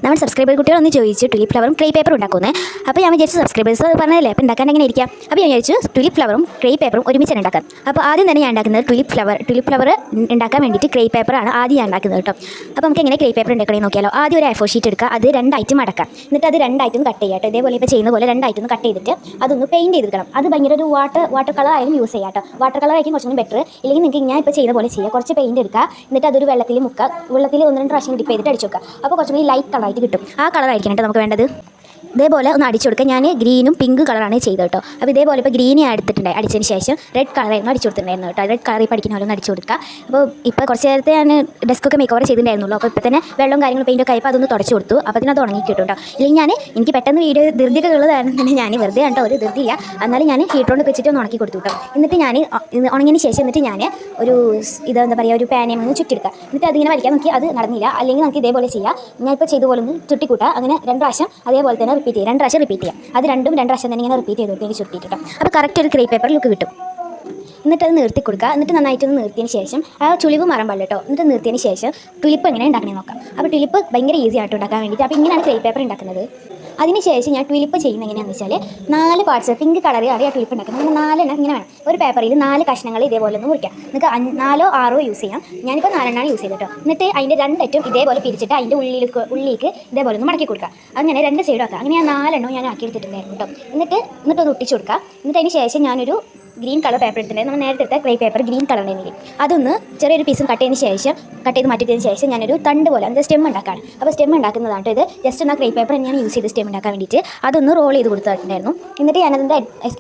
നമ്മൾ സബ്സ്ക്രൈബർ കുട്ടികളൊന്ന് ചോദിച്ചു tulip ഫ്ലവറും ക്രേ paper ഉണ്ടാക്കുന്നത്. അപ്പോൾ ഞാൻ വിചാരിച്ചു സബ്സ്ക്രൈബേഴ്സ് പറഞ്ഞതല്ലേ അപ്പോൾ ഉണ്ടാക്കാൻ എങ്ങനെ ഇരിക്കാം. അപ്പോൾ ഞാൻ വിചാരിച്ചു ടുലിപ്പ് ഫ്ലവറും ക്രേ പേപ്പറും ഒരുമിച്ചാണ് ഉണ്ടാക്കാൻ. അപ്പോൾ ആദ്യം തന്നെ ഞാൻ ഉണ്ടാക്കുന്നത് ടുലിപ്പ് ഫ്ലവർ ഉണ്ടാക്കാൻ വേണ്ടിയിട്ട് ക്രേ പേപ്പറാണ് ആദ്യം ഞാൻ ഉണ്ടാക്കുന്നത് കേട്ടോ. അപ്പോൾ നമുക്ക് എങ്ങനെ ക്രേ പേപ്പർ ഉണ്ടാക്കണമെന്ന് നോക്കിയാലോ. ആദ്യം ഒരു A4 ഷീറ്റ് എടുക്കുക, അത് രണ്ടായിട്ട് മടക്കാം, എന്നിട്ട് അത് രണ്ടായിട്ടും കട്ട് ചെയ്യാം കേട്ടോ. ഇതേപോലെ ഇപ്പോൾ ചെയ്യുന്ന പോലെ രണ്ടായിട്ടൊന്ന് കട്ട് ചെയ്തിട്ട് അതൊന്ന് പെയിൻറ്റ് ചെയ്തെടുക്കണം. അത് ഭയങ്കര ഒരു വാട്ടർ കളർ ആയാലും യൂസ് ചെയ്യാം കേട്ടോ. വാട്ടർ കളർ ആയിരിക്കും കുറച്ചും കൂടി ബെറ്റർ. ഇല്ലെങ്കിൽ നിങ്ങൾക്ക് ഞാൻ ഇപ്പോൾ ചെയ്യുന്ന പോലെ ചെയ്യുക, കുറച്ച് പെയിൻറ്റ് എടുക്കുക, എന്നിട്ട് അതൊരു വെള്ളത്തിൽ മുക്കുക, വെള്ളത്തിൽ 1-2 പ്രാവശ്യം ഡിപ്പ് ചെയ്തിട്ട് അടിച്ചു വെക്കുക. അപ്പോൾ കുറച്ചും കൂടി ലൈറ്റ് കളറായിട്ട് കിട്ടും. ആ കളറായിരിക്കും കേട്ടോ നമുക്ക് വേണ്ടത്. ഇതേപോലെ ഒന്ന് അടിച്ചു കൊടുക്കുക. ഞാൻ ഗ്രീനും പിങ്ക് കളറാണ് ചെയ്തത് കേട്ടോ. അപ്പോൾ ഇതേപോലെ ഇപ്പോൾ ഗ്രീൻ ഞാൻ എടുത്തിട്ടുണ്ടായി, അടിച്ചതിന് ശേഷം റെഡ് കളറായിരുന്നു അടിച്ചു കൊടുത്തിട്ടുണ്ടായിരുന്നു കേട്ടോ. റെഡ് കളറിൽ പഠിക്കുന്ന പോലെ ഒന്ന് അടിച്ചു കൊടുക്കുക. അപ്പോൾ ഇപ്പോൾ കുറച്ച് നേരത്തെ ഞാൻ ഡെസ്കൊക്കെ മേക്ക് ഓവർ ചെയ്തിട്ടുണ്ടായിരുന്നുള്ളൂ. അപ്പോൾ ഇപ്പോൾ തന്നെ വെള്ളം കാര്യങ്ങളും പെയിൻറ്റൊക്കെ ആയപ്പോൾ അതൊന്ന് തുടച്ചു കൊടുത്തു. അപ്പോൾ അതിന് അത് ഉണങ്ങി കിട്ടും കേട്ടോ. ഇല്ലെങ്കിൽ എനിക്ക് പെട്ടെന്ന് വീഡിയോ ധൃതിയൊക്കെ ഉള്ളതാണ് തന്നെ ഞാൻ വെറുതെ കേട്ടോ, ഒരു ധൃതിയില്ല. എന്നാലും ഞാൻ ഹീറ്ററോണ്ട് വെച്ചിട്ട് ഒന്ന് ഉണക്കി കൊടുത്തു കേട്ടോ. എന്നിട്ട് ഞാൻ ഉണങ്ങിയതിന് ശേഷം എന്നിട്ട് ഞാൻ ഒരു ഇതെന്താ പറയുക, ഒരു പാനയിൽ നിന്ന് ചുറ്റിയെടുക്കുക. എന്നിട്ട് അതിങ്ങനെ വലിക്കാൻ നോക്കി, അത് നടന്നില്ല. അല്ലെങ്കിൽ നമുക്ക് ഇതേപോലെ ചെയ്യാം. ഞാനിപ്പോൾ ചെയ്ത പോലെ ഒന്ന് ചുട്ടിക്കൂട്ടുക. അങ്ങനെ 2 പ്രാവശ്യം അതേപോലെ തന്നെ റിപ്പീറ്റ് ചെയ്യുക. 2 പ്രാവശ്യം റിപ്പീറ്റ് ചെയ്യാം. അത് 2 പ്രാവശ്യം തന്നെ ഇങ്ങനെ റിപ്പീറ്റ് ചെയ്ത് ചുട്ടിയിട്ട് അപ്പോൾ കറക്റ്റ് ഒരു ക്രേ പേപ്പർ ലുക്ക് കിട്ടും. എന്നിട്ട് അത് നിർത്തി കൊടുക്കുക. എന്നിട്ട് നന്നായിട്ടൊന്ന് നിർത്തിയതിന് ശേഷം ആ ചുളിവ് മാറാൻ പാടില്ല കേട്ടോ. എന്നിട്ട് നിർത്തിയതിന് ശേഷം ടുലിപ്പ് എങ്ങനെ ഉണ്ടാക്കണമെന്ന് നോക്കാം. അപ്പോൾ ടുലിപ്പ് ഭയങ്കര ഈസി ആയിട്ട് ഉണ്ടാക്കാൻ വേണ്ടിയിട്ട് അപ്പോൾ ഇങ്ങനെയാണ് ക്രേ പേപ്പർ ഉണ്ടാക്കുന്നത്. അതിനുശേഷം ഞാൻ ടുലിപ്പ് ചെയ്യുന്നത് എങ്ങനെയാണെന്ന് വെച്ചാൽ 4 പാർട്സ് പിങ്ക് കളറിൽ അറിയാം ടുലിപ്പ് ഉണ്ടാക്കുന്നത്. നമ്മൾ 4 ഇങ്ങനെ വേണം. ഒരു പേപ്പറിൽ 4 കഷ്ണങ്ങൾ ഇതേപോലെ ഒന്ന് മുറിക്കാം. നിങ്ങൾക്ക് 4 or 6 യൂസ് ചെയ്യാം. ഞാനിപ്പോൾ 4 യൂസ് ചെയ്തിട്ടോ. എന്നിട്ട് അതിൻ്റെ 2 അറ്റം ഇതേപോലെ പിരിച്ചിട്ട് അതിൻ്റെ ഉള്ളിലേക്ക് ഇതേപോലെ ഒന്ന് മടക്കി കൊടുക്കുക. അങ്ങനെ 2 സൈഡും ആക്കുക. അങ്ങനെ ഞാൻ 4 ഞാൻ ആക്കി എടുത്തിട്ടുണ്ടായിരുന്നു കേട്ടോ. എന്നിട്ടൊന്ന് ഒട്ടിച്ച് കൊടുക്കുക. എന്നിട്ട് അതിന് ശേഷം ഞാനൊരു ഗ്രീൻ കളർ പേപ്പർ എടുത്തിട്ടുണ്ടായിരുന്നു. നമ്മൾ നേരത്തെ എടുത്ത ക്രേ പേപ്പർ ഗ്രീൻ കളറിൻ്റെ അതൊന്ന് ചെറിയൊരു പീസും കട്ട് ചെയ്ത് മാറ്റിയതിന് ശേഷം ഞാനൊരു തണ്ട് പോലെ അത് സ്റ്റെം ഉണ്ടാക്കുകയാണ്. അപ്പോൾ സ്റ്റെം ഉണ്ടാക്കുന്നതാണ് ഇത്. ജസ്റ്റ് എന്നാൽ ക്രേ പേപ്പർ ഞാൻ യൂസ് ചെയ്ത് സ്റ്റെം ഉണ്ടാക്കാൻ വേണ്ടിയിട്ട് അതൊന്ന് റോൾ ചെയ്ത് കൊടുത്തിട്ടുണ്ടായിരുന്നു. എന്നിട്ട് ഞാനതിൻ്റെ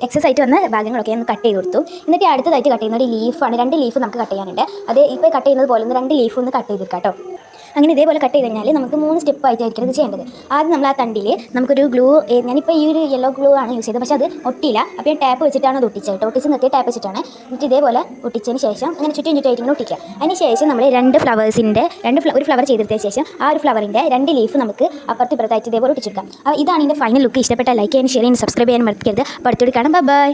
എക്സസ് ആയിട്ട് വന്ന ഭാഗങ്ങളൊക്കെ ഒന്ന് കട്ട് ചെയ്ത് കൊടുത്തു. എന്നിട്ട് അടുത്തതായിട്ട് കട്ട് ചെയ്യുന്ന ഒരു ലീഫാണ്. 2 ലീഫ് നമുക്ക് കട്ട് ചെയ്യാനുണ്ട്. അത് ഇപ്പോൾ കട്ട് ചെയ്യുന്നത് പോലെ ഒന്ന് 2 ലീഫ് ഒന്ന് കട്ട് ചെയ്തെടുക്കാം കേട്ടോ. അങ്ങനെ ഇതേപോലെ കട്ട് ചെയ്ത് കഴിഞ്ഞാൽ നമുക്ക് 3 സ്റ്റെപ്പായിട്ടായിരിക്കും ഇത് ചെയ്യേണ്ടത്. ആദ്യം നമ്മൾ ആ തണ്ടിൽ നമുക്കൊരു ഗ്ലൂ, ഞാനിപ്പോൾ ഈ ഒരു യെല്ലോ ഗ്ലൂ ആണ് യൂസ് ചെയ്തത്, പക്ഷേ അത് ഒട്ടിയില്ല. അപ്പോൾ ഞാൻ ടാപ്പ് വെച്ചിട്ടാണ് അത് ഒട്ടിച്ചത് കേട്ടോ. ഒട്ടിച്ച് നിർത്തി ടാപ്പ് വെച്ചിട്ടാണ്. എന്നിട്ട് ഇതേപോലെ ഒട്ടിച്ചതിന് ശേഷം അങ്ങനെ ചുറ്റുമായിട്ട് ഇങ്ങനെ ഒട്ടിക്കുക. അതിന് ശേഷം നമ്മൾ 2 ഫ്ലവേഴ്സിൻ്റെ ഒരു ഫ്ലവർ ചെയ്തെടുത്തതിന് ശേഷം ആ ഒരു ഫ്ലവറിൻ്റെ 2 ലീഫ് നമുക്ക് അപ്പുറത്ത് ഇപ്പുറത്തായിട്ട് ഇതേപോലെ ഒട്ടിച്ചെടുക്കാം. ഇതാണ് ഇതിൻ്റെ ഫൈനൽ ലുക്ക്. ഇഷ്ടപ്പെട്ട ലൈക്ക് ചെയ്യാൻ, ഷെയർ ചെയ്യാൻ, സബ്സ്ക്രൈബ് ചെയ്യാൻ മറക്കരുത്. അപ്പോൾ അടുത്തോടെ കാണാം. ബൈ.